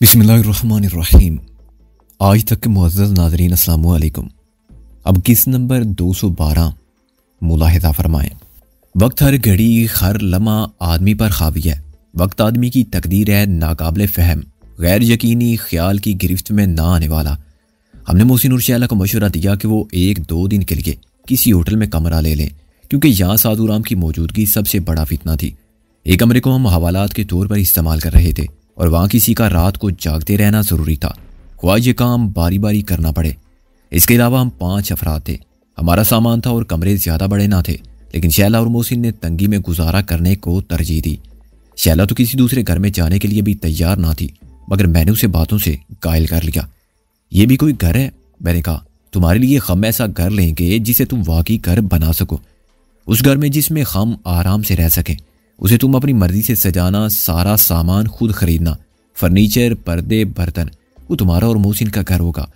बिस्मिल्लाहिर्रहमानिर्रहीम। आज तक के मुअज़्ज़ज़ नाज़रीन अस्सलाम वालेकुम। अब किस नंबर 212 मुलाहिज़ा फरमाएं। वक्त हर घड़ी हर लम्हा आदमी पर हावी है। वक्त आदमी की तकदीर है, नाकाबिले फ़हम, गैर यकीनी ख्याल की गिरफ्त में ना आने वाला। हमने मोहसिन और शैला को मशवरा दिया कि वो 1-2 दिन के लिए किसी होटल में कमरा ले लें, क्योंकि यहाँ साधु राम की मौजूदगी सबसे बड़ा फितना थी। एक कमरे को हम हवालात के तौर पर इस्तेमाल कर रहे थे और वहाँ किसी का रात को जागते रहना ज़रूरी था, ख्वाह ये काम बारी बारी करना पड़े। इसके अलावा हम 5 अफराद थे। हमारा सामान था और कमरे ज़्यादा बड़े ना थे, लेकिन शैला और मोहसिन ने तंगी में गुजारा करने को तरजीह दी। शैला तो किसी दूसरे घर में जाने के लिए भी तैयार ना थी, मगर मैंने उसे बातों से कायल कर लिया। ये भी कोई घर है? मैंने कहा, तुम्हारे लिए हम ऐसा घर लेंगे जिसे तुम वाकई घर बना सको। उस घर में जिसमें हम आराम से रह सकें, उसे तुम अपनी मर्जी से सजाना, सारा सामान खुद खरीदना, फर्नीचर, पर्दे, बर्तन, वो तुम्हारा और मोहसिन का घर होगा।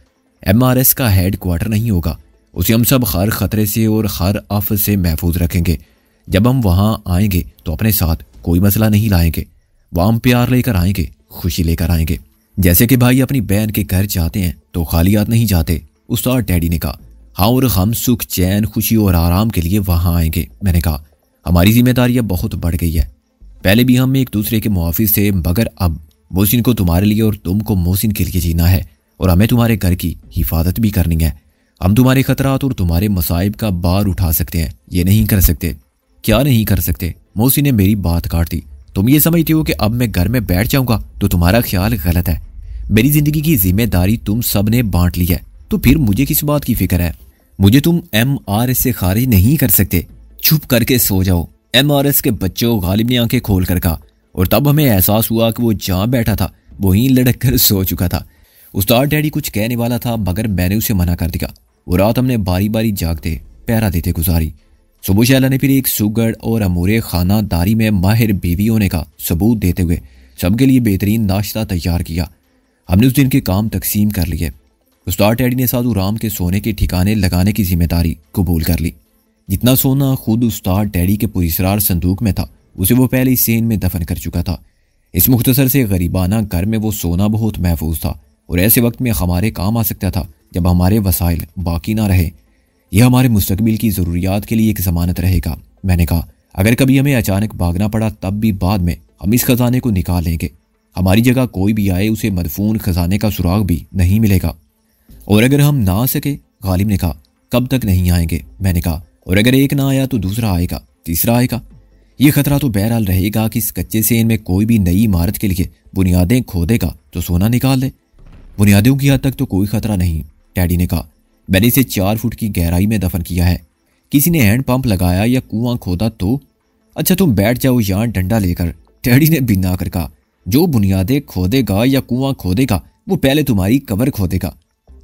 MRS का हेड क्वार्टर नहीं होगा। उसे हम सब हर खतरे से और हर आफत से महफूज रखेंगे। जब हम वहाँ आएंगे तो अपने साथ कोई मसला नहीं लाएंगे। वहाँ हम प्यार लेकर आएंगे, खुशी लेकर आएंगे। जैसे कि भाई अपनी बहन के घर जाते हैं तो खाली हाथ नहीं जाते, उस्ताद डैडी ने कहा। हाँ, और हम सुख, चैन, खुशी और आराम के लिए वहाँ आएंगे। मैंने कहा, हमारी जिम्मेदारी अब बहुत बढ़ गई है। पहले भी हम एक दूसरे के मुआफिज थे, मगर अब मोहसिन को तुम्हारे लिए और तुमको मोहसिन के लिए जीना है, और हमें तुम्हारे घर की हिफाजत भी करनी है। हम तुम्हारे खतरात और तुम्हारे मसाइब का बार उठा सकते हैं, ये नहीं कर सकते। क्या नहीं कर सकते? मोहसिन ने मेरी बात काट दी। तुम ये समझते हो कि अब मैं घर में बैठ जाऊंगा तो तुम्हारा ख्याल गलत है। मेरी जिंदगी की जिम्मेदारी तुम सब ने बांट ली है, तो फिर मुझे किस बात की फिक्र है? मुझे तुम MRS से खारिज नहीं कर सकते। चुप करके सो जाओ। MRS के बच्चों, गालिब ने आंखें खोल कर कहा, और तब हमें एहसास हुआ कि वो जहाँ बैठा था वहीं लड़क कर सो चुका था। उस्ताद डैडी कुछ कहने वाला था, मगर मैंने उसे मना कर दिया। वो रात हमने बारी बारी जागते, पहरा देते गुजारी। सुबह शैला ने फिर एक सुगढ़ और अमूरे खानादारी में माहिर बीवी होने का सबूत देते हुए सबके लिए बेहतरीन नाश्ता तैयार किया। हमने उस दिन के काम तकसीम कर लिए। उस्ताद डैडी ने साधु राम के सोने के ठिकाने लगाने की जिम्मेदारी कबूल कर ली। जितना सोना खुद उस्ताद डैडी के पुरस्रार संदूक में था, उसे वो पहले ही सेन में दफन कर चुका था। इस मुख्तसर से गरीबाना घर में वो सोना बहुत महफूज था, और ऐसे वक्त में हमारे काम आ सकता था जब हमारे वसाइल बाकी ना रहे। यह हमारे मुस्तकबिल की ज़रूरियात के लिए एक ज़मानत रहेगा। मैंने कहा, अगर कभी हमें अचानक भागना पड़ा तब भी बाद में हम इस खजाने को निकाल लेंगे। हमारी जगह कोई भी आए उसे मदफून खजाने का सुराग भी नहीं मिलेगा। और अगर हम ना आ सके? गालिब ने कहा, कब तक नहीं आएंगे? मैंने कहा, और अगर एक ना आया तो दूसरा आएगा, तीसरा आएगा। ये खतरा तो बहरहाल रहेगा कि इस कच्चे सेन में कोई भी नई इमारत के लिए बुनियादें खोदेगा तो सोना निकाल दे। बुनियादों की हद तक तो कोई खतरा नहीं, डैडी ने कहा। मैंने इसे 4 फुट की गहराई में दफन किया है। किसी ने हैंड पंप लगाया या कुआं खोदा तो? अच्छा, तुम बैठ जाओ यहाँ डंडा लेकर, डैडी ने बिना कर कहा। जो बुनियादें खोदेगा या कुआं खोदेगा वो पहले तुम्हारी कब्र खोदेगा।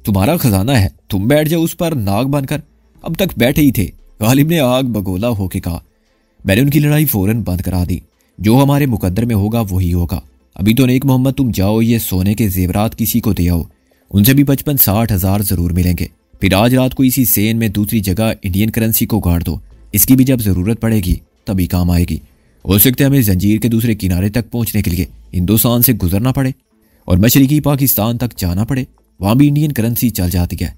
तुम्हारा खजाना है, तुम बैठ जाओ उस पर नाग बनकर। अब तक बैठे ही थे, गालिब ने आग बगोला होके कहा। मैंने उनकी लड़ाई फौरन बंद करा दी। जो हमारे मुकद्दर में होगा वही होगा। अभी तो नेक मोहम्मद तुम जाओ, ये सोने के जेवरात किसी को दे आओ। उनसे भी 55-60 हज़ार जरूर मिलेंगे। फिर आज रात को इसी सेन में दूसरी जगह इंडियन करेंसी को गाड़ दो। इसकी भी जब जरूरत पड़ेगी तभी काम आएगी। हो सकता है हमें जंजीर के दूसरे किनारे तक पहुंचने के लिए हिंदुस्तान से गुजरना पड़े और मशरकी पाकिस्तान तक जाना पड़े। वहां भी इंडियन करेंसी चल जाती है।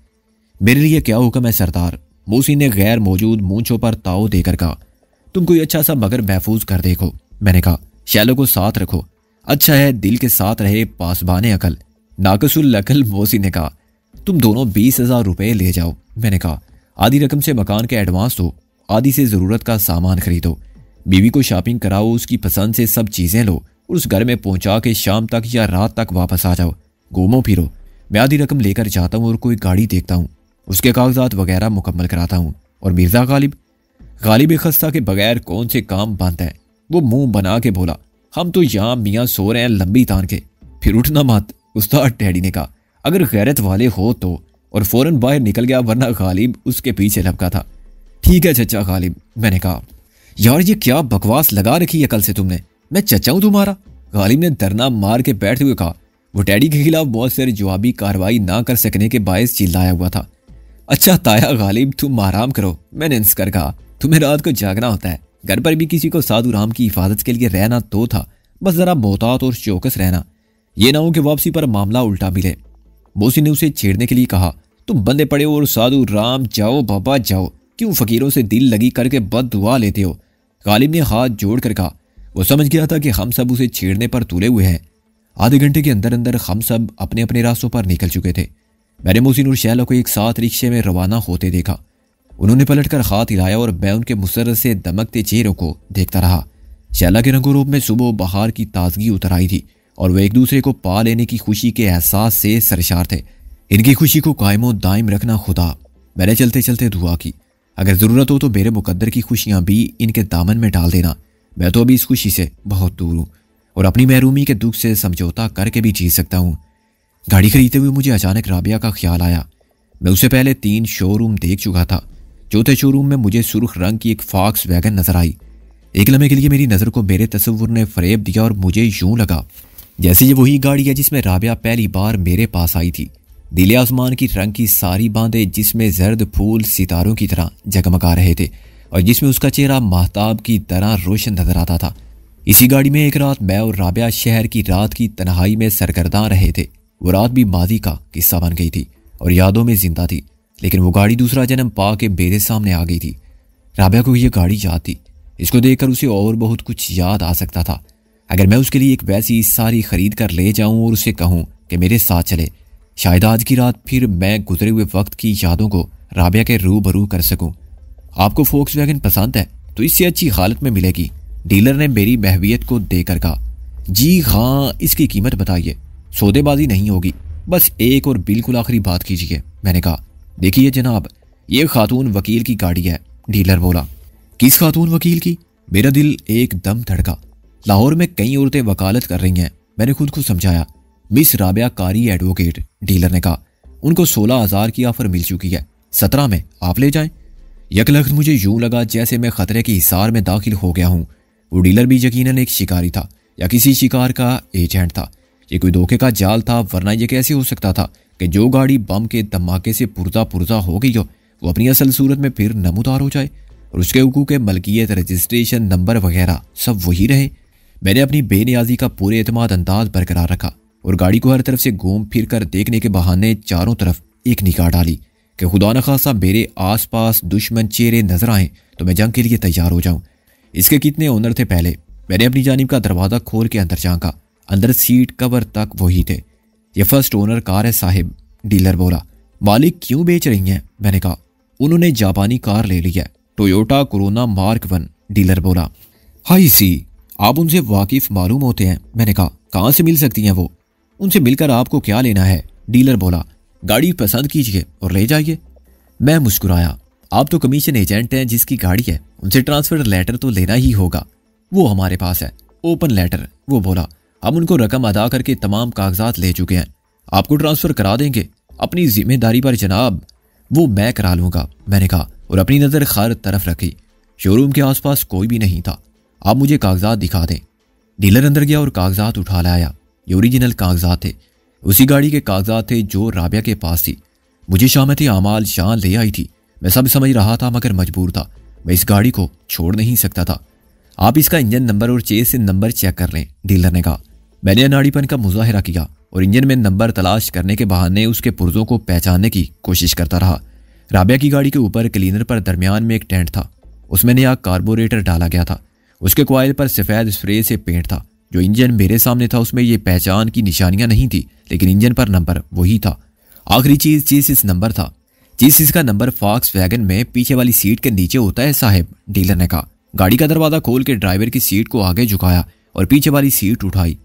मेरे लिए क्या हुक्म है सरदार? मोहसिन ने गैर मौजूद मूंछों पर ताव देकर कहा। तुम कोई अच्छा सा मगर महफूज कर देखो। मैंने कहा, शैलो को साथ रखो। अच्छा है दिल के साथ रहे पासबाने अकल, नाकसुल अकल। मोहसिन ने कहा, तुम दोनों 20,000 रुपये ले जाओ। मैंने कहा, आधी रकम से मकान के एडवांस दो, आधी से ज़रूरत का सामान खरीदो। बीवी को शॉपिंग कराओ, उसकी पसंद से सब चीज़ें लो और उस घर में पहुंचा के शाम तक या रात तक वापस आ जाओ। घूमो फिरो। मैं आधी रकम लेकर जाता हूँ और कोई गाड़ी देखता हूँ, उसके कागजात वगैरह मुकम्मल कराता हूँ। और मिर्ज़ा गालिब खस्ता के बगैर कौन से काम बनता है? वो मुंह बना के बोला, हम तो यहाँ मियाँ सो रहे हैं लंबी तान के, फिर उठना मत। उस्ताद डैडी ने कहा, अगर गैरत वाले हो तो, और फौरन बाहर निकल गया, वरना गालिब उसके पीछे लपका था। ठीक है चचा गालिब। मैंने कहा, यार ये क्या बकवास लगा रखी है कल से तुमने? मैं चचा हूँ तुम्हारा? गालिब ने धरना मार के बैठते हुए कहा। वो डैडी के खिलाफ बहुत सारी जवाबी कार्रवाई ना कर सकने के बायस चिल्लाया हुआ था। अच्छा ताया गालिब, तुम आराम करो। मैंने इंस्कर कहा, तुम्हें रात को जागना होता है। घर पर भी किसी को साधु राम की हिफाजत के लिए रहना तो था, बस जरा मोहतात और चौकस रहना। ये ना हो कि वापसी पर मामला उल्टा मिले। मोहसिन ने उसे छेड़ने के लिए कहा, तुम बंदे पड़े हो और साधु राम, जाओ बाबा जाओ, क्यों फकीरों से दिल लगी करके बद दुआ लेते हो। गालिब ने हाथ जोड़ कर कहा। वो समझ गया था कि हम सब उसे छेड़ने पर तुले हुए हैं। आधे घंटे के अंदर अंदर हम सब अपने अपने रास्तों पर निकल चुके थे। मैंने मोहसिन और शैला को एक साथ रिक्शे में रवाना होते देखा। उन्होंने पलटकर हाथ हिलाया और मैं उनके मुसर्रत से दमकते चेहरों को देखता रहा। शैला के रंगो रूप में सुबह बहार की ताजगी उतर आई थी और वे एक दूसरे को पा लेने की खुशी के एहसास से सरशार थे। इनकी खुशी को कायमो दायम रखना खुदा। मैंने चलते चलते दुआ की, अगर ज़रूरत हो तो मेरे मुकद्दर की खुशियां भी इनके दामन में डाल देना। मैं तो अभी इस खुशी से बहुत दूर हूँ और अपनी महरूमी के दुख से समझौता करके भी जी सकता हूँ। गाड़ी खरीदते हुए मुझे अचानक राबिया का ख्याल आया। मैं उससे पहले 3 शोरूम देख चुका था। चौथे शोरूम में मुझे सुर्ख रंग की एक फॉक्स वैगन नजर आई। एक लम्हे के लिए मेरी नज़र को मेरे तसव्वुर ने फरेब दिया और मुझे यूं लगा जैसे ये वही गाड़ी है जिसमें राबिया पहली बार मेरे पास आई थी। दिले आसमान की रंग की सारी बांधे जिसमें जर्द फूल सितारों की तरह जगमगा रहे थे और जिसमें उसका चेहरा महताब की तरह रोशन नजर आता था। इसी गाड़ी में एक रात मैं और राबिया शहर की रात की तन्हाई में सरगर्दा रहे थे। वो रात भी मादी का किस्सा बन गई थी और यादों में जिंदा थी, लेकिन वो गाड़ी दूसरा जन्म पा के मेरे सामने आ गई थी। राबिया को ये गाड़ी याद थी। इसको देखकर उसे और बहुत कुछ याद आ सकता था। अगर मैं उसके लिए एक वैसी सारी खरीद कर ले जाऊं और उसे कहूं कि मेरे साथ चले, शायद आज की रात फिर मैं गुजरे हुए वक्त की यादों को राबिया के रूबरू कर सकूं। आपको फोक्सवैगन पसंद है तो इससे अच्छी हालत में मिलेगी, डीलर ने मेरी महवियत को देकर कहा। जी हाँ, इसकी कीमत बताइए, सौदेबाजी नहीं होगी, बस एक और बिल्कुल आखिरी बात कीजिए। मैंने कहा, देखिए जनाब, ये खातून वकील की गाड़ी है। डीलर बोला, किस खातून वकील की? मेरा दिल एकदम धड़का। लाहौर में कई औरतें वकालत कर रही हैं, मैंने खुद को समझाया। मिस राबिया कारी एडवोकेट, डीलर ने कहा। उनको 16,000 की ऑफर मिल चुकी है, 17 में आप ले जाएं। यकलख्त मुझे यूं लगा जैसे मैं खतरे के हिसार में दाखिल हो गया हूं। वो डीलर भी यकीनन एक शिकारी था या किसी शिकार का एजेंट था। ये कोई धोखे का जाल था, वरना यह कैसे हो सकता था कि जो गाड़ी बम के धमाके से पुर्जा पुर्जा हो गई हो वो अपनी असल सूरत में फिर नमूदार हो जाए और उसके हुकूक के मलकियत, रजिस्ट्रेशन नंबर वगैरह सब वही रहे। मैंने अपनी बेनियाजी का पूरे एतमाद अंदाज बरकरार रखा और गाड़ी को हर तरफ से घूम फिर कर देखने के बहाने चारों तरफ एक निगाह डाली कि खुदा न खासा मेरे आसपास दुश्मन चेहरे नजर आए तो मैं जंग के लिए तैयार हो जाऊं। इसके कितने ओनर थे पहले? मैंने अपनी जानिब का दरवाज़ा खोल के अंदर झांका। अंदर सीट कवर तक वही थे। ये फर्स्ट ओनर कार है साहिब, डीलर बोला। मालिक क्यों बेच रही हैं? मैंने कहा। उन्होंने जापानी कार ले ली है, टोयोटा कोरोना मार्क 1, डीलर बोला। हाई सी, आप उनसे वाकिफ मालूम होते हैं? मैंने कहा। कहाँ से मिल सकती हैं वो? उनसे मिलकर आपको क्या लेना है? डीलर बोला। गाड़ी पसंद कीजिए और ले जाइए। मैं मुस्कुराया। आप तो कमीशन एजेंट हैं जिसकी गाड़ी है, उनसे ट्रांसफर लेटर तो लेना ही होगा। वो हमारे पास है, ओपन लेटर, वो बोला। हम उनको रकम अदा करके तमाम कागजात ले चुके हैं, आपको ट्रांसफर करा देंगे अपनी जिम्मेदारी पर जनाब। वो मैं करा लूंगा, मैंने कहा और अपनी नज़र हर तरफ रखी। शोरूम के आसपास कोई भी नहीं था। आप मुझे कागजात दिखा दें। डीलर अंदर गया और कागजात उठा लाया। ये ओरिजिनल कागजात थे, उसी गाड़ी के कागजात थे जो राबिया के पास थी। मुझे शामत आमाल शान ले आई थी। मैं सब समझ रहा था मगर मजबूर था। मैं इस गाड़ी को छोड़ नहीं सकता था। आप इसका इंजन नंबर और चेस नंबर चेक कर लें, डीलर ने कहा। मैंने अनाड़ीपन का मुजाहिरा किया और इंजन में नंबर तलाश करने के बहाने उसके पुर्जों को पहचानने की कोशिश करता रहा। राबिया की गाड़ी के ऊपर क्लीनर पर दरमियान में एक टेंट था, उसमें नया कार्बोरेटर डाला गया था। उसके कॉइल पर सफ़ेद स्प्रे से पेंट था। जो इंजन मेरे सामने था उसमें ये पहचान की निशानियां नहीं थी, लेकिन इंजन पर नंबर वही था। आखिरी चीज चेसिस नंबर था। चेसिस का नंबर फॉक्सवैगन में पीछे वाली सीट के नीचे होता है साहब, डीलर ने कहा। गाड़ी का दरवाजा खोल के ड्राइवर की सीट को आगे झुकाया और पीछे वाली सीट उठाई।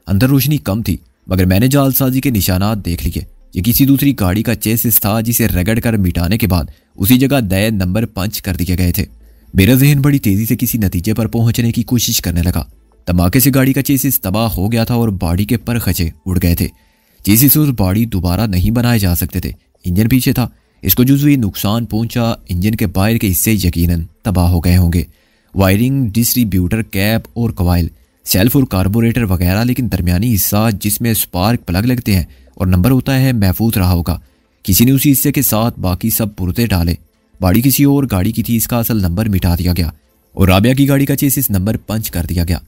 अंदर रोशनी कम थी मगर मैंने जालसाजी के निशानात देख लिए। ये किसी दूसरी गाड़ी का चेसिस था जिसे रगड़ कर मिटाने के बाद उसी जगह नए नंबर पंच कर दिए गए थे। मेरा जहन बड़ी तेजी से किसी नतीजे पर पहुंचने की कोशिश करने लगा। धमाके से गाड़ी का चेसिस तबाह हो गया था और बॉडी के पर खचे उड़ गए थे। चेसिस और बॉडी दोबारा नहीं बनाए जा सकते थे। इंजन पीछे था, इसको जुज़वी नुकसान पहुंचा। इंजन के बाहर के हिस्से यकीनन तबाह हो गए होंगे, वायरिंग, डिस्ट्रीब्यूटर, कैप और कवाइल, सेल्फ और कार्बोरेटर वगैरह, लेकिन दरमियानी हिस्सा जिसमें स्पार्क प्लग लगते हैं और नंबर होता है महफूज रहा होगा। किसी ने उसी हिस्से के साथ बाकी सब पुर्जे डाले। बॉडी किसी और गाड़ी की थी, इसका असल नंबर मिटा दिया गया और राबिया की गाड़ी का चेसिस नंबर पंच कर दिया गया।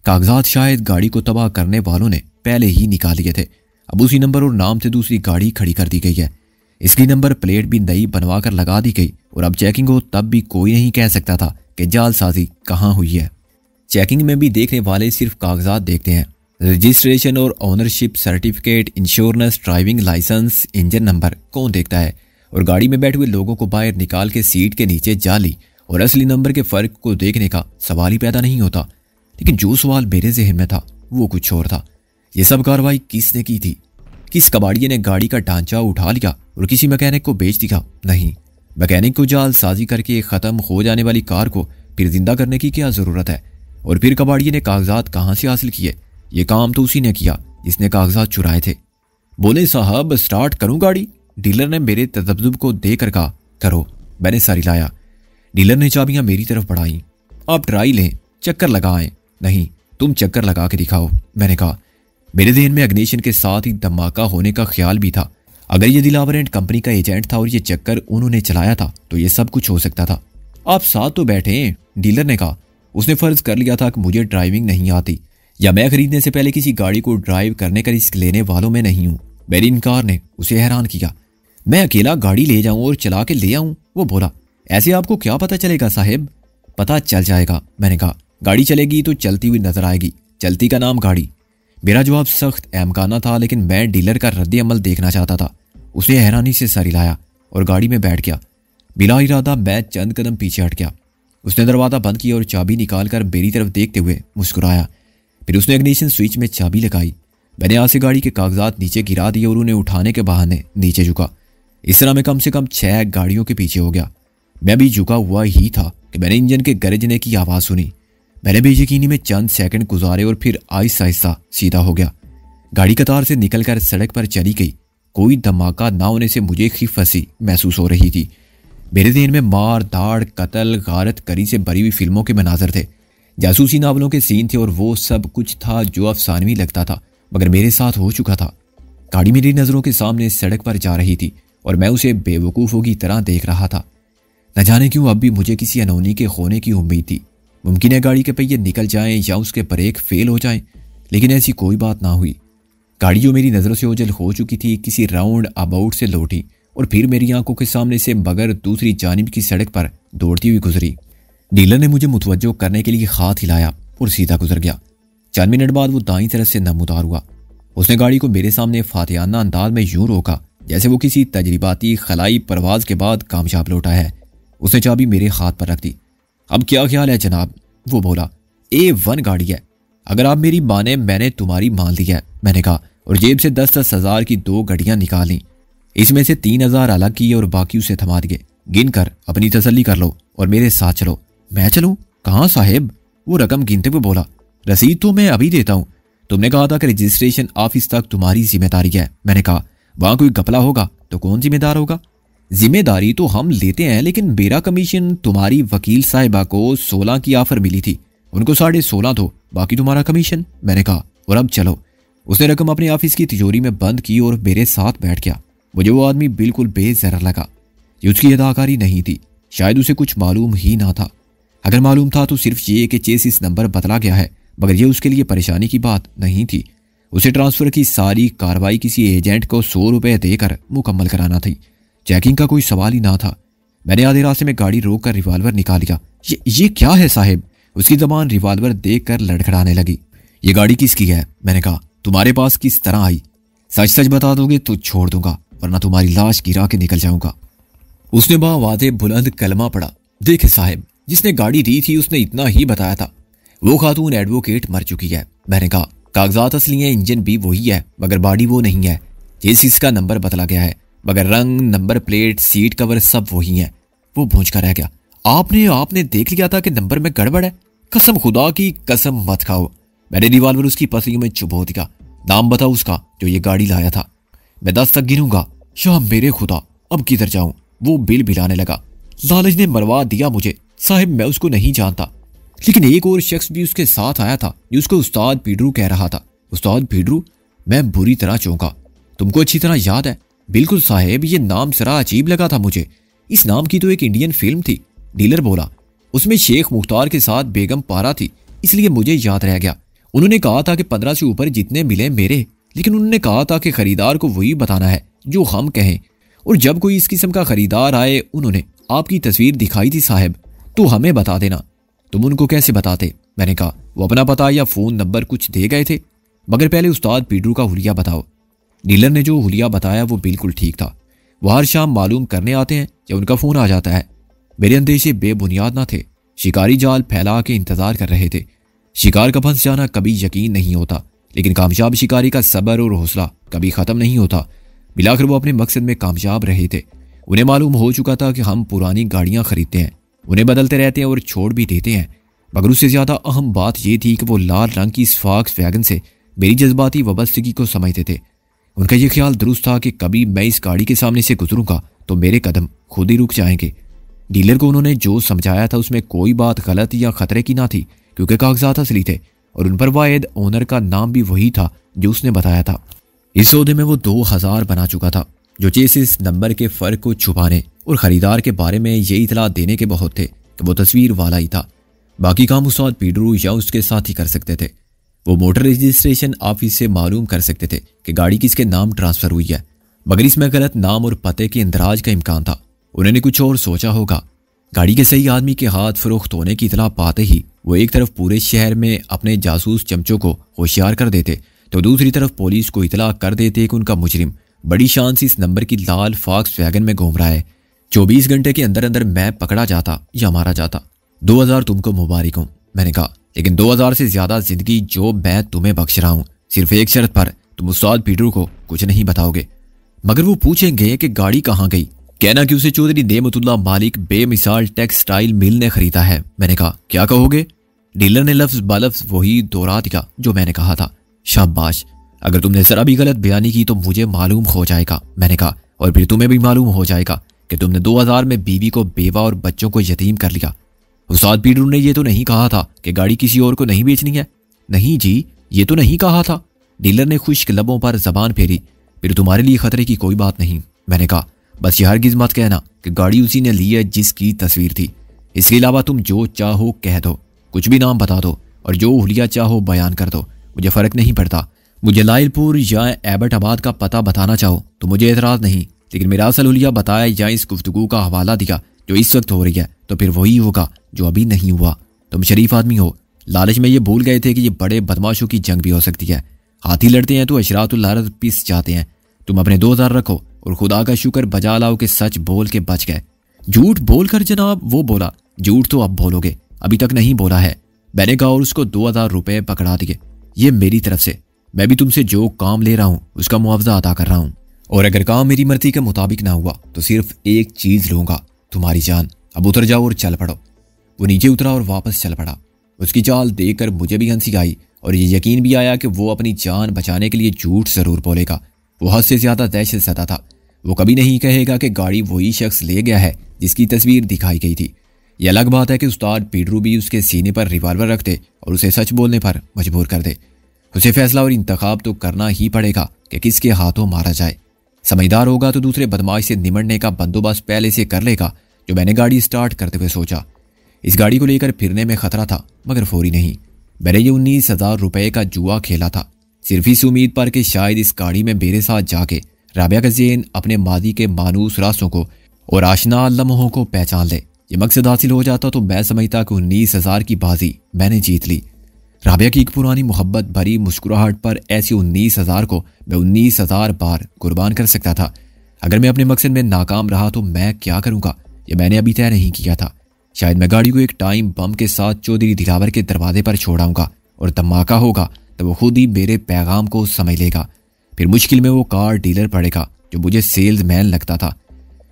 कागजात शायद गाड़ी को तबाह करने वालों ने पहले ही निकाल लिए थे। अब उसी नंबर और नाम से दूसरी गाड़ी खड़ी कर दी गई है। इसकी नंबर प्लेट भी नई बनवा कर लगा दी गई और अब चेकिंग हो तब भी कोई नहीं कह सकता था कि जालसाजी कहाँ हुई है। चेकिंग में भी देखने वाले सिर्फ कागजात देखते हैं, रजिस्ट्रेशन और ownership certificate, insurance, driving licence, engine number कौन देखता है। और गाड़ी में बैठे हुए लोगों को बाहर निकाल के सीट के नीचे जाली और असली नंबर के फर्क को देखने का सवाल ही पैदा नहीं होता। लेकिन जो सवाल मेरे जहन में था वो कुछ और था। ये सब कार्रवाई किसने की थी? किस कबाड़िए ने गाड़ी का ढांचा उठा लिया और किसी मैकेनिक को बेच दिया? नहीं, मैकेनिक को जालसाजी करके ख़त्म हो जाने वाली कार को फिर जिंदा करने की क्या ज़रूरत है? और फिर कबाड़िए ने कागजात कहाँ से हासिल किए? ये काम तो उसी ने किया जिसने कागजात चुराए थे। बोले साहब स्टार्ट करूं गाड़ी? डीलर ने मेरे तजब्जुब को देकर कहा करो। मैंने सर हिलाया। डीलर ने चाबियां मेरी तरफ बढ़ाई। आप ट्राई लें, चक्कर लगाएं। नहीं, तुम चक्कर लगा के दिखाओ, मैंने कहा। मेरे ध्यान में इग्निशन के साथ ही धमाका होने का ख्याल भी था। अगर ये दिलावर एंड कंपनी का एजेंट था और ये चक्कर उन्होंने चलाया था तो ये सब कुछ हो सकता था। आप साथ तो बैठे हैं, डीलर ने कहा। उसने फर्ज कर लिया था कि मुझे ड्राइविंग नहीं आती या मैं खरीदने से पहले किसी गाड़ी को ड्राइव करने का रिस्क लेने वालों में नहीं हूं। मेरी इनकार ने उसे हैरान किया। मैं अकेला गाड़ी ले जाऊं और चला के ले आऊं? वो बोला। ऐसे आपको क्या पता चलेगा साहेब? पता चल जाएगा, मैंने कहा। गाड़ी चलेगी तो चलती हुई नजर आएगी, चलती का नाम गाड़ी। मेरा जवाब सख्त अहमकाना था, लेकिन मैं डीलर का रद्द अमल देखना चाहता था। उसने हैरानी से सर हिलाया और गाड़ी में बैठ गया। बिला इरादा मैं चंद कदम पीछे हट गया। उसने दरवाज़ा बंद किया और चाबी निकालकर मेरी तरफ देखते हुए मुस्कुराया। फिर उसने इग्निशन स्विच में चाबी लगाई। मैंने यहाँ से गाड़ी के कागजात नीचे गिरा दिए और उन्हें उठाने के बहाने नीचे झुका। इस तरह मैं कम से कम 6 गाड़ियों के पीछे हो गया। मैं भी झुका हुआ ही था कि मैंने इंजन के गरजने की आवाज़ सुनी। मैंने बेयकीनी में चंद सेकंड गुजारे और फिर आहिस्ता आहिस्ता सीधा हो गया। गाड़ी कतार से निकलकर सड़क पर चली गई। कोई धमाका ना होने से मुझे खिफसी महसूस हो रही थी। मेरे ध्यान में मार धाड़, कत्ल, गारत करी से भरी हुई फिल्मों के मनाजर थे, जासूसी नावलों के सीन थे और वो सब कुछ था जो अफसानवी लगता था मगर मेरे साथ हो चुका था। गाड़ी मेरी नज़रों के सामने सड़क पर जा रही थी और मैं उसे बेवकूफ़ों की तरह देख रहा था। न जाने क्यों अब भी मुझे किसी अनहोनी के खोने की उम्मीद थी। मुमकिन है गाड़ी के पहिए निकल जाएं या उसके ब्रेक फेल हो जाएं, लेकिन ऐसी कोई बात ना हुई। गाड़ी जो मेरी नज़रों से ओझल हो चुकी थी किसी राउंड अबाउट से लौटी और फिर मेरी आंखों के सामने से मगर दूसरी जानिब की सड़क पर दौड़ती हुई गुजरी। डीलर ने मुझे मुतवज्जो करने के लिए हाथ हिलाया और सीधा गुजर गया। 4 मिनट बाद वो दाईं तरफ से नमूदार हुआ। उसने गाड़ी को मेरे सामने फातिहाना अंदाज में यूं रोका जैसे वो किसी तजरिबाती खलाई परवाज के बाद कामयाब लौटा है। उसने चाबी मेरे हाथ पर रख दी। अब क्या ख्याल है जनाब? वो बोला। A1 गाड़ी है, अगर आप मेरी माने मैंने तुम्हारी मान ली है, मैंने कहा और जेब से 10-10 हज़ार की 2 घड़ियां निकाली। इसमें से 3,000 अलग किए और बाकी उसे थमा दिए। गिन कर अपनी तसल्ली कर लो और मेरे साथ चलो। मैं चलूं? कहाँ साहेब? वो रकम गिनते हुए बोला। रसीद तो मैं अभी देता हूँ। तुमने कहा था कि रजिस्ट्रेशन ऑफिस तक तुम्हारी जिम्मेदारी है, मैंने कहा। वहां कोई घपला होगा तो कौन जिम्मेदार होगा? जिम्मेदारी तो हम लेते हैं, लेकिन मेरा कमीशन तुम्हारी वकील साहिबा को 16 की ऑफर मिली थी, उनको 16.5 दो, बाकी तुम्हारा कमीशन, मैंने कहा। और अब चलो। उसने रकम अपने ऑफिस की तिजोरी में बंद की और मेरे साथ बैठ गया। मुझे वो आदमी बिल्कुल बेजहर लगा। ये उसकी अदाकारी नहीं थी, शायद उसे कुछ मालूम ही ना था। अगर मालूम था तो सिर्फ ये कि चेसिस नंबर बदला गया है, मगर ये उसके लिए परेशानी की बात नहीं थी। उसे ट्रांसफर की सारी कार्रवाई किसी एजेंट को 100 रुपये देकर मुकम्मल कराना थी। चेकिंग का कोई सवाल ही ना था। मैंने आधे रास्ते में गाड़ी रोक कर रिवाल्वर निकाल लिया। ये क्या है साहिब? उसकी ज़बान रिवाल्वर देख कर लड़खड़ाने लगी। ये गाड़ी किसकी है? मैंने कहा। तुम्हारे पास किस तरह आई? सच सच बता दोगे तो छोड़ दूंगा, वरना तुम्हारी लाश गिरा के निकल जाऊंगा। उसने बावाज़े बुलंद कलमा पड़ा। देखे साहिब, जिसने गाड़ी दी थी उसने इतना ही बताया था। वो खातून एडवोकेट मर चुकी है, मैंने कहा। कागजात असली हैं, इंजन भी वही है, मगर बॉडी वो नहीं है। चेसिस का नंबर बदला गया है, मगर रंग, नंबर प्लेट, सीट कवर सब वही है। वो भूंज कर रह गया। आपने देख लिया था कि नंबर में गड़बड़ है? कसम खुदा की कसम मत खाओ। मैंने रिवाल्वर उसकी पसलियों में चुभो दिया। नाम बताओ उसका जो ये गाड़ी लाया था। मैं 10 तक गिनूंगा। शाह मेरे खुदा, अब किधर जाऊं? वो बिल बिलाने लगा। लालच ने मरवा दिया मुझे साहिब, मैं उसको नहीं जानता। लेकिन एक और शख्स भी उसके साथ आया था जो उसको उस्ताद पीडरू कह रहा था। उस्ताद पीडरू? मैं बुरी तरह चौंका। तुमको अच्छी तरह याद है? बिल्कुल साहेब, ये नाम जरा अजीब लगा था मुझे। इस नाम की तो एक इंडियन फिल्म थी, डीलर बोला। उसमें शेख मुख्तार के साथ बेगम पारा थी, इसलिए मुझे याद रह गया। उन्होंने कहा था कि 15 से ऊपर जितने मिले मेरे, लेकिन उन्होंने कहा था कि खरीदार को वही बताना है जो हम कहें, और जब कोई इस किस्म का खरीदार आए उन्होंने आपकी तस्वीर दिखाई थी साहब, तो हमें बता देना। तुम उनको कैसे बताते? मैंने कहा वो अपना पता या फ़ोन नंबर कुछ दे गए थे, मगर पहले उस्ताद पीटरू का हुलिया बताओ। डीलर ने जो हुलिया बताया वो बिल्कुल ठीक था। वो हर शाम मालूम करने आते हैं या उनका फ़ोन आ जाता है। मेरे अंदेशे बेबुनियाद ना थे। शिकारी जाल फैला के इंतज़ार कर रहे थे। शिकार का फंस जाना कभी यकीन नहीं होता, लेकिन कामयाब शिकारी का सब्र और हौसला कभी ख़त्म नहीं होता। मिलाकर वो अपने मकसद में कामयाब रहे थे। उन्हें मालूम हो चुका था कि हम पुरानी गाड़ियां खरीदते हैं, उन्हें बदलते रहते हैं और छोड़ भी देते हैं, मगर उससे ज़्यादा अहम बात यह थी कि वो लाल रंग की स्फॉक्स वैगन से मेरी जज्बाती वाबस्तगी को समझते थे। उनका यह ख्याल दुरुस्त था कि कभी मैं इस गाड़ी के सामने से गुजरूंगा तो मेरे कदम खुद ही रुक जाएंगे। डीलर को उन्होंने जो समझाया था उसमें कोई बात गलत या खतरे की ना थी, क्योंकि कागजात असली थे और उन पर वायद ओनर का नाम भी वही था जो उसने बताया था। इस सौदे में वो 2000 बना चुका था, जो चेसिस नंबर के फ़र्क को छुपाने और ख़रीदार के बारे में ये इतला देने के बहुत थे कि वो तस्वीर वाला ही था। बाकी काम उस्ताद पीटरू या उसके साथ ही कर सकते थे। वो मोटर रजिस्ट्रेशन ऑफिस से मालूम कर सकते थे कि गाड़ी किसके नाम ट्रांसफ़र हुई है, मगर इसमें गलत नाम और पते के इंदराज का इम्कान था। उन्होंने कुछ और सोचा होगा। गाड़ी के सही आदमी के हाथ फरोख्त होने की इतला पाते ही वो एक तरफ पूरे शहर में अपने जासूस चमचों को होशियार कर देते, तो दूसरी तरफ पुलिस को इतला कर देते कि उनका मुजरिम बड़ी शान से इस नंबर की लाल फॉक्स वैगन में घूम रहा है। 24 घंटे के अंदर अंदर मैं पकड़ा जाता या मारा जाता। 2000 तुमको मुबारक हो, मैंने कहा, लेकिन 2000 से ज्यादा जिंदगी जो मैं तुम्हें बख्श रहा हूं, सिर्फ एक शर्त पर, तुम उस्ताद पीटरू को कुछ नहीं बताओगे। मगर वो पूछेंगे कि गाड़ी कहाँ गई, कहना कि उसे चौधरी नेमतुल्लाह मालिक बेमिसाल टेक्सटाइल मिल ने खरीदा है। मैंने कहा क्या कहोगे? डीलर ने लफ्ज बलफ्ज वही दोहरा दिया जो मैंने कहा था। शाबाश, अगर तुमने जरा भी गलत बयानी की तो मुझे मालूम हो जाएगा, मैंने कहा, और फिर तुम्हें भी मालूम हो जाएगा कि तुमने 2000 में बीवी को बेवा और बच्चों को यतीम कर लिया। उस्ताद पीटरू ने यह तो नहीं कहा था कि गाड़ी किसी और को नहीं बेचनी है। नहीं जी, ये तो नहीं कहा था। डीलर ने खुश्क लबों पर जबान फेरी। फिर तुम्हारे लिए खतरे की कोई बात नहीं, मैंने कहा, बस ये हरगिज मत कहना कि गाड़ी उसी ने ली है जिसकी तस्वीर थी। इसके अलावा तुम जो चाहो कह दो, कुछ भी नाम बता दो और जो हुलिया चाहो बयान कर दो, मुझे फ़र्क नहीं पड़ता। मुझे लाइलपुर या एबटाबाद का पता बताना चाहो तो मुझे एतराज़ नहीं, लेकिन मेरा असल हुलिया बताया या इस गुफ्तगू का हवाला दिया जो इस वक्त हो रही है तो फिर वही होगा जो अभी नहीं हुआ। तुम शरीफ आदमी हो, लालच में ये भूल गए थे कि ये बड़े बदमाशों की जंग भी हो सकती है। हाथी लड़ते हैं तो अशरातुल अर्ज़ पिस जाते हैं। तुम अपने 2000 रखो और खुदा का शुक्र बजा लाओ कि सच बोल के बच गए। झूठ बोलकर जनाब, वो बोला, झूठ तो अब बोलोगे, अभी तक नहीं बोला है, मैंने कहा, और उसको 2000 रुपये पकड़ा दिए। ये मेरी तरफ से, मैं भी तुमसे जो काम ले रहा हूँ उसका मुआवजा अदा कर रहा हूँ, और अगर काम मेरी मर्जी के मुताबिक ना हुआ तो सिर्फ एक चीज़ लूँगा, तुम्हारी जान। अब उतर जाओ और चल पड़ो। वो नीचे उतरा और वापस चल पड़ा। उसकी चाल देखकर मुझे भी हंसी आई और ये यकीन भी आया कि वो अपनी जान बचाने के लिए झूठ ज़रूर बोलेगा। वो हद से ज़्यादा दहशत ज़दा था। वो कभी नहीं कहेगा कि गाड़ी वही शख्स ले गया है जिसकी तस्वीर दिखाई गई थी। यह अलग बात है कि उस्ताद पीटरू भी उसके सीने पर रिवाल्वर रखते और उसे सच बोलने पर मजबूर कर दे। उसे फैसला और इंतखाब तो करना ही पड़ेगा कि किसके हाथों मारा जाए। समझदार होगा तो दूसरे बदमाश से निमटने का बंदोबस्त पहले से कर लेगा, जो मैंने गाड़ी स्टार्ट करते हुए सोचा। इस गाड़ी को लेकर फिरने में खतरा था, मगर फौरी नहीं। मैंने ये 19,000 रुपये का जुआ खेला था, सिर्फ इस उम्मीद पर कि शायद इस गाड़ी में मेरे साथ जाके राबिया का ज़हन अपने मादी के मानूस रास्तों को और आशना लम्हों को पहचान ले। ये मकसद हासिल हो जाता तो मैं समझता कि 19,000 की बाजी मैंने जीत ली। राबिया की एक पुरानी मोहब्बत भरी मुस्कुराहट पर ऐसी 19,000 को मैं 19,000 बार कुर्बान कर सकता था। अगर मैं अपने मकसद में नाकाम रहा तो मैं क्या करूँगा, यह मैंने अभी तय नहीं किया था। शायद मैं गाड़ी को एक टाइम बम के साथ चौधरी दिलावर के दरवाजे पर छोड़ाऊंगा और धमाका होगा तो वो खुद ही मेरे पैगाम को समझ लेगा। फिर मुश्किल में वो कार डीलर पड़ेगा जो मुझे सेल्समैन लगता था।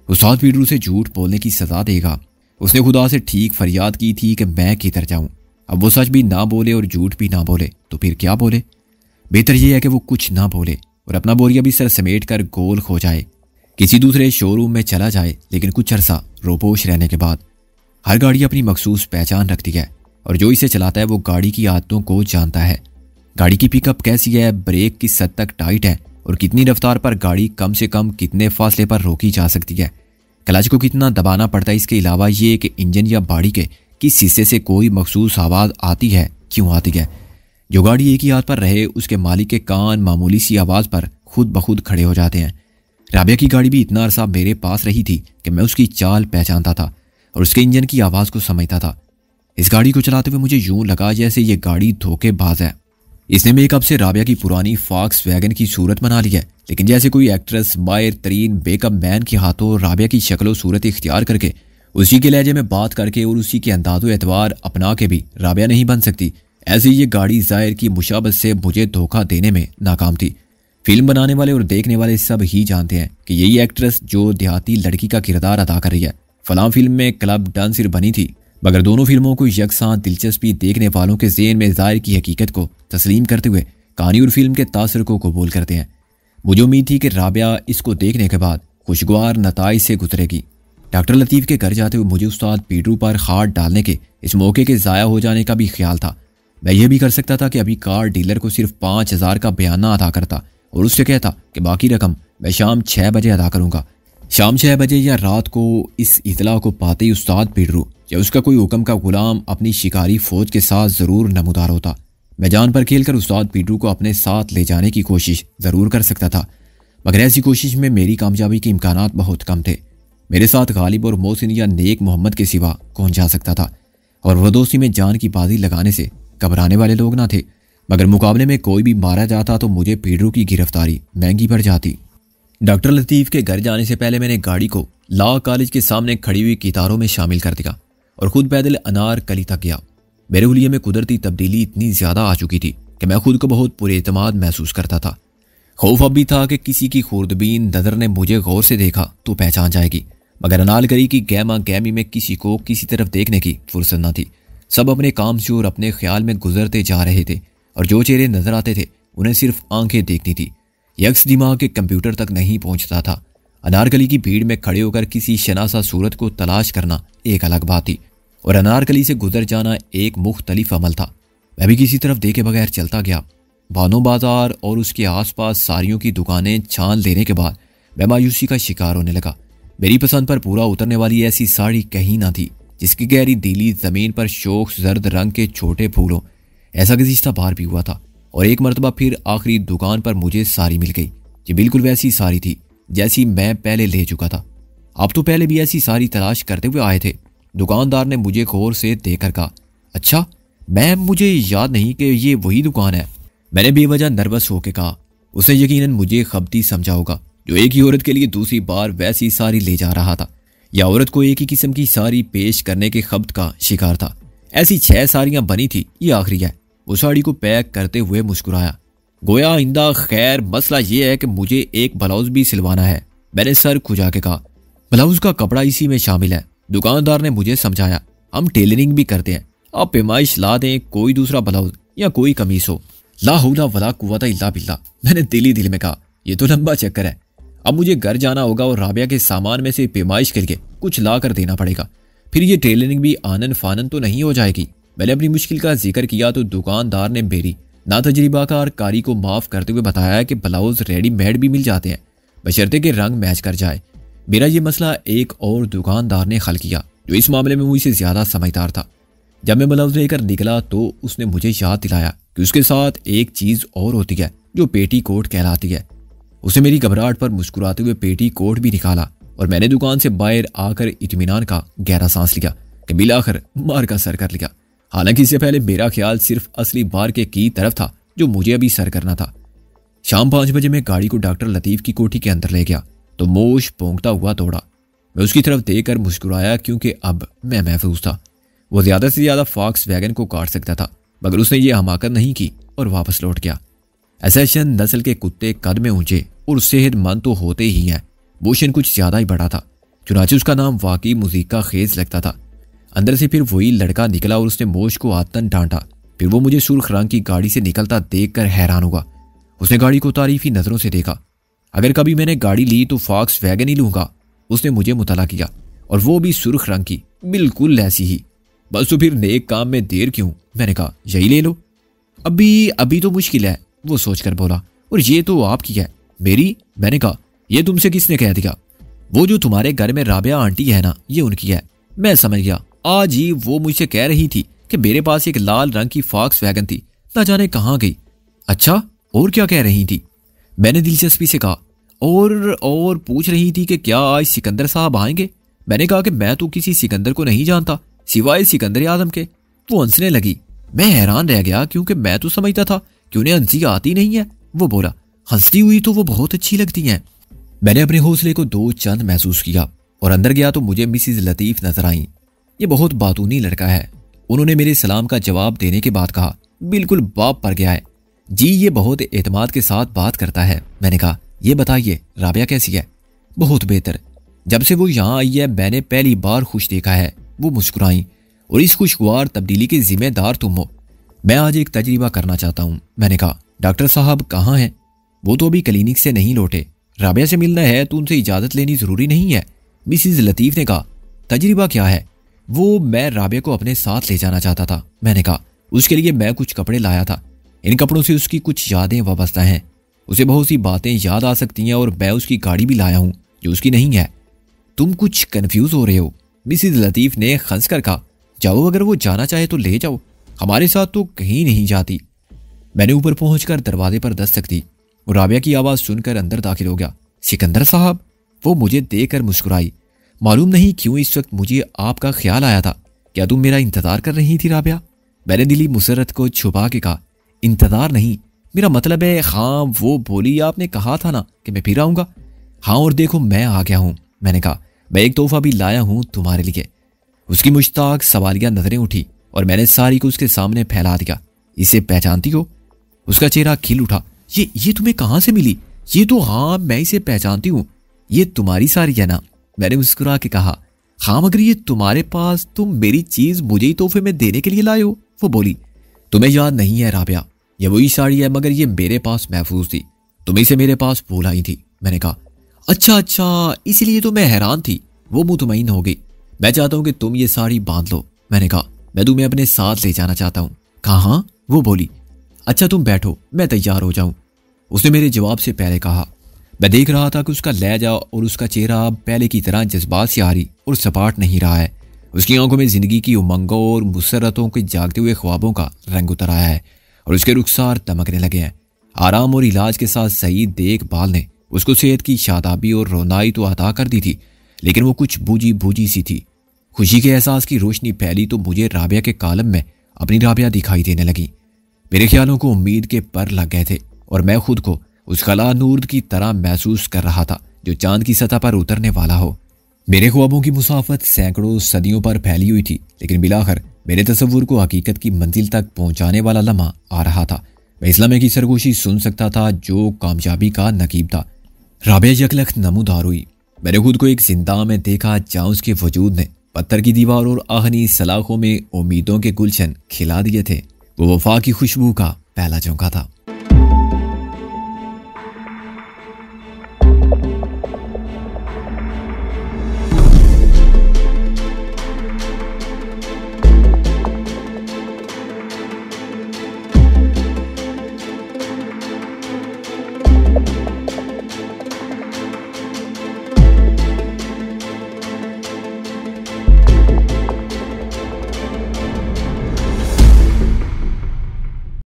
उस्ताद पीटरू से झूठ बोलने की सजा देगा। उसने खुदा से ठीक फरियाद की थी कि मैं किधर जाऊं। अब वो सच भी ना बोले और झूठ भी ना बोले तो फिर क्या बोले? बेहतर यह है कि वो कुछ ना बोले और अपना बोरिया भी सर समेट कर गोल खो जाए, किसी दूसरे शोरूम में चला जाए। लेकिन कुछ अरसा रोपोश रहने के बाद, हर गाड़ी अपनी मखसूस पहचान रखती है और जो इसे चलाता है वो गाड़ी की आदतों को जानता है। गाड़ी की पिकअप कैसी है, ब्रेक किस हद तक टाइट है और कितनी रफ्तार पर गाड़ी कम से कम कितने फासले पर रोकी जा सकती है, क्लच को कितना दबाना पड़ता है। इसके अलावा ये कि इंजन या बाड़ी के किस हिस्से से कोई मखसूस आवाज़ आती है, क्यों आती है, जो गाड़ी एक ही हाथ पर रहे उसके मालिक के कान मामूली सी आवाज़ पर खुद ब खुद खड़े हो जाते हैं। राबिया की गाड़ी भी इतना अरसा मेरे पास रही थी कि मैं उसकी चाल पहचानता था और उसके इंजन की आवाज़ को समझता था। इस गाड़ी को चलाते हुए मुझे यूं लगा जैसे ये गाड़ी धोखेबाज है। इसने मेकअप से राबिया की पुरानी फॉक्स वैगन की सूरत बना ली है, लेकिन जैसे कोई एक्ट्रेस माहिर तरीन मेकअप मैन के हाथों राबिया की शक्ल सूरत इख्तियार करके उसी के लहजे में बात करके और उसी के अंदाज़ो एतवार अपना के भी राबिया नहीं बन सकती, ऐसे ये गाड़ी ज़ाहिर की मुशाबत से मुझे धोखा देने में नाकाम थी। फिल्म बनाने वाले और देखने वाले सब ही जानते हैं कि यही एक्ट्रेस जो देहाती लड़की का किरदार अदा कर रही है फलां फिल्म में क्लब डांसर बनी थी, मगर दोनों फिल्मों को यकसां दिलचस्पी देखने वालों के ज़हन में ज़ाहिर की हकीकत को तस्लीम करते हुए कहानी और फिल्म के तासर को कबूल करते हैं। मुझे उम्मीद थी कि राबिया इसको देखने के बाद खुशगवार नताइज से गुजरेगी। डॉक्टर लतीफ़ के घर जाते हुए मुझे उस्ताद पीटरू पर हाथ डालने के इस मौके के ज़ाया हो जाने का भी ख्याल था। मैं यह भी कर सकता था कि अभी कार डीलर को सिर्फ 5,000 का बयाना अदा करता और उससे कहता कि बाकी रकम मैं शाम 6 बजे अदा करूँगा। शाम 6 बजे या रात को इस इतला को पाते ही उस्ताद पीटरू या उसका कोई हुक्म का गुलाम अपनी शिकारी फौज के साथ ज़रूर नमूदार होता। मैं जान पर खेलकर उस्ताद पीटरू को अपने साथ ले जाने की कोशिश ज़रूर कर सकता था, मगर ऐसी कोशिश में मेरी कामयाबी के इम्कानात बहुत कम थे। मेरे साथ गालिब और मोहसिन या नेक मोहम्मद के सिवा कौन जा सकता था, और वह दोस्ती में जान की बाजी लगाने से घबराने वाले लोग ना थे। मगर मुकाबले में कोई भी मारा जाता तो मुझे पीटरू की गिरफ्तारी महंगी पड़ जाती। डॉक्टर लतीफ़ के घर जाने से पहले मैंने गाड़ी को लॉ कॉलेज के सामने खड़ी हुई कितारों में शामिल कर दिया और खुद पैदल अनार कली तक गया। मेरे हुलिये में कुदरती तब्दीली इतनी ज़्यादा आ चुकी थी कि मैं खुद को बहुत पुरएतमाद महसूस करता था। खौफ अब भी था कि किसी की खुर्दबीन नज़र ने मुझे गौर से देखा तो पहचान जाएगी, मगर अनारकली की गहमा गहमी में किसी को किसी तरफ देखने की फुर्सत न थी। सब अपने काम से और अपने ख्याल में गुजरते जा रहे थे और जो चेहरे नजर आते थे उन्हें सिर्फ आंखें देखनी थी। यक्स दिमाग के कंप्यूटर तक नहीं पहुंचता था। अनारकली की भीड़ में खड़े होकर किसी शनासा सूरत को तलाश करना एक अलग बात थी और अनारकली से गुजर जाना एक मुख्तलिफ अमल था। मैं भी किसी तरफ देखे बगैर चलता गया। बानो बाजार और उसके आसपास साड़ियों की दुकानें छान लेने के बाद मैं मायूसी का शिकार होने लगा। मेरी पसंद पर पूरा उतरने वाली ऐसी साड़ी कहीं ना थी जिसकी गहरी दीली जमीन पर शोक जर्द रंग के छोटे फूलों। ऐसा गुज़िश्ता बार भी हुआ था और एक मरतबा फिर आखिरी दुकान पर मुझे साड़ी मिल गई। ये बिल्कुल वैसी साड़ी थी जैसी मैं पहले ले चुका था। आप तो पहले भी ऐसी साड़ी तलाश करते हुए आए थे। दुकानदार ने मुझे गौर से देखकर कहा, अच्छा मैम, मुझे याद नहीं कि ये वही दुकान है। मैंने बेवजह नर्वस होकर कहा। उसने यकीनन मुझे खबती समझा होगा जो एक ही औरत के लिए दूसरी बार वैसी साड़ी ले जा रहा था, या औरत को एक ही किस्म की साड़ी पेश करने के खब्त का शिकार था। ऐसी 6 साड़ियां बनी थी, ये आखिरी है। वो साड़ी को पैक करते हुए मुस्कुराया, गोया आइंदा खैर मसला ये है कि मुझे एक ब्लाउज भी सिलवाना है। मैंने सर खुजा के कहा, ब्लाउज का कपड़ा इसी में शामिल है। दुकानदार ने मुझे समझाया, हम टेलरिंग भी करते हैं, आप पैमाइश ला दें, कोई दूसरा ब्लाउज या कोई कमीज हो। ला हौला वला कुव्वता इल्ला बिल्ला। मैंने दिल में कहा, ये तो लंबा चक्कर है। अब मुझे घर जाना होगा और राबिया के सामान में से पैमाइश करके कुछ ला कर देना पड़ेगा। फिर ये टेलरिंग भी आनन फानन तो नहीं हो जाएगी। मैंने अपनी मुश्किल का जिक्र किया तो दुकानदार ने मेरी नातजुर्बाकार कारी को माफ़ करते हुए बताया कि ब्लाउज रेडीमेड भी मिल जाते हैं, बशर्ते के रंग मैच कर जाए। मेरा ये मसला एक और दुकानदार ने हल किया जो इस मामले में मुझसे ज़्यादा समझदार था। जब मैं ब्लाउज लेकर निकला तो उसने मुझे याद दिलाया कि उसके साथ एक चीज़ और होती है जो पेटी कोट कहलाती है। उसे मेरी घबराहट पर मुस्कुराते हुए पेटी कोट भी निकाला और मैंने दुकान से बाहर आकर इत्मीनान का गहरा सांस लिया कि बिलाखिर मार का सर कर लिया। हालांकि इससे पहले मेरा ख्याल सिर्फ असली बार के की तरफ था जो मुझे अभी सर करना था। शाम 5 बजे मैं गाड़ी को डॉक्टर लतीफ़ की कोठी के अंदर ले गया तो मोश पोंकता हुआ दौड़ा। मैं उसकी तरफ देखकर मुस्कुराया क्योंकि अब मैं महफूज था। वो ज़्यादा से ज़्यादा फॉक्स वैगन को काट सकता था, मगर उसने ये हमाकत नहीं की और वापस लौट गया। एसेशन नस्ल के कुत्ते कद में ऊंचे और सेहतमंद तो होते ही हैं, बोशन कुछ ज़्यादा ही बड़ा था। चुनाचे उसका नाम वाकई मुजीका खेज लगता था। अंदर से फिर वही लड़का निकला और उसने मोश को आतन डांटा। फिर वो मुझे सुर्ख रंग की गाड़ी से निकलता देखकर हैरान हुआ। उसने गाड़ी को तारीफी नज़रों से देखा। अगर कभी मैंने गाड़ी ली तो फॉक्स वैगन ही लूँगा। उसने मुझे मुतला किया, और वो भी सुर्ख रंग की, बिल्कुल ऐसी ही। बस तो फिर नेक काम में देर क्यों? मैंने कहा, यही ले लो। अभी तो मुश्किल है, वो सोचकर बोला, और ये तो आपकी है। मेरी? मैंने कहा, ये तुमसे किसने कह दिया? वो जो तुम्हारे घर में राबिया आंटी है ना, ये उनकी है। मैं समझ गया। आज ही वो मुझसे कह रही थी कि मेरे पास एक लाल रंग की फॉक्स वैगन थी। ना जाने कहाँ गई। अच्छा, और क्या कह रही थी? मैंने दिलचस्पी से कहा। और पूछ रही थी कि क्या आज सिकंदर साहब आएंगे। मैंने कहा कि मैं तो किसी सिकंदर को नहीं जानता सिवाय सिकंदर आजम के। वो हंसने लगी। मैं हैरान रह गया क्योंकि मैं तो समझता था कि उन्हें हंसी आती नहीं है। वो बोला, हंसती हुई तो वो बहुत अच्छी लगती हैं। मैंने अपने हौसले को दो चंद महसूस किया और अंदर गया तो मुझे मिसिज लतीफ नजर आई। ये बहुत बातूनी लड़का है। उन्होंने मेरे सलाम का जवाब देने के बाद कहा, बिल्कुल बाप पर गया है जी, ये बहुत एतमाद के साथ बात करता है। मैंने कहा, ये बताइए राबिया कैसी है? बहुत बेहतर। जब से वो यहाँ आई है मैंने पहली बार खुश देखा है। वो मुस्कुराई। और इस खुशगवार तब्दीली के जिम्मेदार तुम हो। मैं आज एक तजर्बा करना चाहता हूँ। मैंने कहा, डॉक्टर साहब कहाँ हैं? वो तो अभी क्लिनिक से नहीं लौटे। राबिया से मिलना है तो उनसे इजाज़त लेनी ज़रूरी नहीं है। मिसिज लतीफ़ ने कहा, तजर्बा क्या है? वो मैं राबिया को अपने साथ ले जाना चाहता था। मैंने कहा, उसके लिए मैं कुछ कपड़े लाया था। इन कपड़ों से उसकी कुछ यादें वाबस्ता हैं। उसे बहुत सी बातें याद आ सकती हैं और मैं उसकी गाड़ी भी लाया हूँ जो उसकी नहीं है। तुम कुछ कंफ्यूज हो रहे हो। मिसिज लतीफ़ ने हंस कर कहा, जाओ, अगर वो जाना चाहे तो ले जाओ, हमारे साथ तो कहीं नहीं जाती। मैंने ऊपर पहुंचकर दरवाजे पर दस्तक दी और राबिया की आवाज़ सुनकर अंदर दाखिल हो गया। सिकंदर साहब? वो मुझे देखकर मुस्कुराई। मालूम नहीं क्यों इस वक्त मुझे आपका ख्याल आया था। क्या तुम मेरा इंतजार कर रही थी राबिया? मैंने दिली मुसरत को छुपा के कहा, इंतजार नहीं, मेरा मतलब है। हाँ, वो बोली, आपने कहा था ना कि मैं फिर आऊँगा। हाँ, और देखो मैं आ गया हूँ। मैंने कहा, मैं एक तोहफा भी लाया हूँ तुम्हारे लिए। उसकी मुश्ताक सवालिया नजरें उठी और मैंने सारी को उसके सामने फैला दिया। इसे पहचानती हो? उसका चेहरा खिल उठा। ये तुम्हें कहाँ से मिली? ये तो, हाँ मैं इसे पहचानती हूँ। ये तुम्हारी साड़ी है ना? मैंने मुस्कुरा के कहा, हाँ, मगर ये तुम्हारे पास, तुम मेरी चीज मुझे ही तोहफे में देने के लिए लाए हो। वो बोली, तुम्हें याद नहीं है राबिया, ये वही साड़ी है मगर ये मेरे पास महफूज थी। तुम इसे मेरे पास भूल आई थी। मैंने कहा, अच्छा, इसलिए तो मैं हैरान थी। वो मुतमईन हो गई। मैं चाहता हूँ कि तुम ये साड़ी बांध लो। मैंने कहा, मैं तुम्हें अपने साथ ले जाना चाहता हूँ। कहाँ? वो बोली, अच्छा तुम बैठो, मैं तैयार हो जाऊं। उसने मेरे जवाब से पहले कहा। मैं देख रहा था कि उसका लहजा और उसका चेहरा अब पहले की तरह जज्बात से आरी और सपाट नहीं रहा है। उसकी आंखों में जिंदगी की उमंगों और मुसरतों के जागते हुए ख्वाबों का रंग उतर आया है और उसके रुखसार दमकने लगे हैं। आराम और इलाज के साथ सही देखभाल ने उसको सेहत की शादाबी और रोनाई तो अता कर दी थी, लेकिन वो कुछ बूझी बूझी सी थी। खुशी के एहसास की रोशनी फैली तो मुझे राबिया के कालम में अपनी राबिया दिखाई देने लगी। मेरे ख्यालों को उम्मीद के पर लग गए थे और मैं खुद को उस खला नूर की तरह महसूस कर रहा था जो चांद की सतह पर उतरने वाला हो। मेरे ख्वाबों की मुसाफत सैकड़ों सदियों पर फैली हुई थी, लेकिन बिलाखिर मेरे तस्वुर को हकीकत की मंजिल तक पहुंचाने वाला लम्हा आ रहा था। मैं इस लम्हे की सरगोशी सुन सकता था जो कामयाबी का नकीब था। राबिया यकलख नमूदार हुई। मैंने खुद को एक जिंदा में देखा जहाँ उसके वजूद ने पत्थर की दीवार और आहनी सलाखों में उम्मीदों के गुलशन खिला दिए थे। वो वफा की खुशबू का पहला झोंका था।